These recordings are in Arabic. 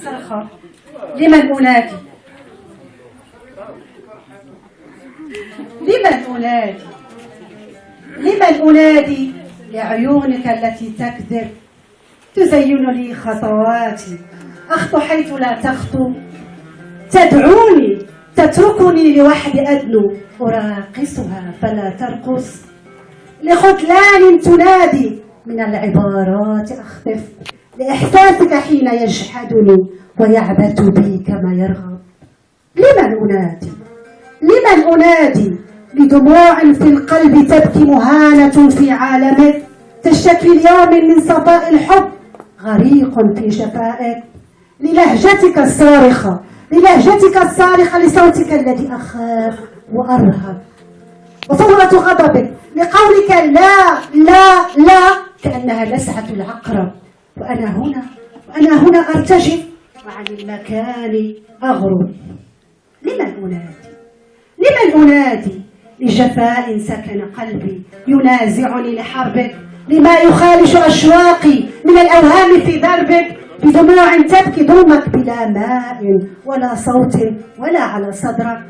صرخة. لمن أنادي؟ لمن أنادي؟ لمن أنادي؟ لعيونك التي تكذب تزين لي خطواتي، أخطو حيث لا تخطو، تدعوني تتركني لوحدي أدنو، أراقصها فلا ترقص، لخذلان تنادي من العبارات أخطف، لإحساسك حين يجحدني ويعبث بي كما يرغب. لمن أنادي؟ لمن أنادي؟ لدموع في القلب تبكي مهانة في عالمك، تشتكي اليوم من صفاء الحب غريق في شفائك، للهجتك الصارخة، للهجتك الصارخة، لصوتك الذي أخاف وأرهب، وفورة غضبك، لقولك لا لا لا كأنها لسعة العقرب، وأنا هنا أرتجف وعن المكان أغرب. لمن أنادي؟ لمن أنادي؟ لجفاء سكن قلبي ينازعني لحربك، لما يخالش أشواقي من الأوهام في دربك، بدموع تبكي ظلمك بلا ماء ولا صوت ولا على صدرك،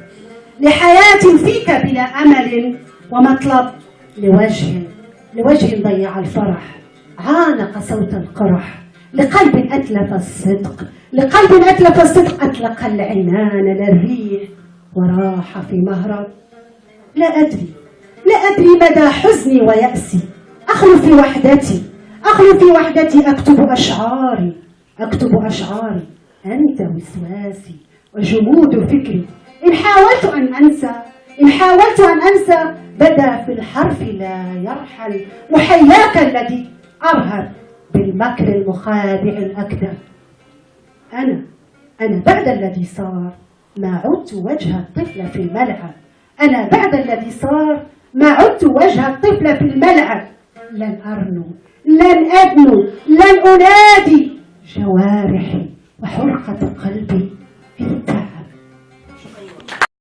لحياة فيك بلا أمل ومطلب، لوجه ضيع الفرح عانق صوت القرح، لقلب أتلف الصدق، لقلب أتلف الصدق، أطلق العنان للريح وراح في مهرب. لا أدري مدى حزني ويأسي، أخلو في وحدتي، أكتب أشعاري، أنت وسواسي وجمود فكري، إن حاولت أن أنسى بدا في الحرف لا يرحل، محياك الذي أرهب بالمكر المخادع الأكدر. أنا بعد الذي صار ما عدت وجه الطفل في الملعب، أنا بعد الذي صار ما عدت وجه الطفل في الملعب، لن أرنو، لن أدنو، لن أنادي، جوارحي وحرقة قلبي انتهى.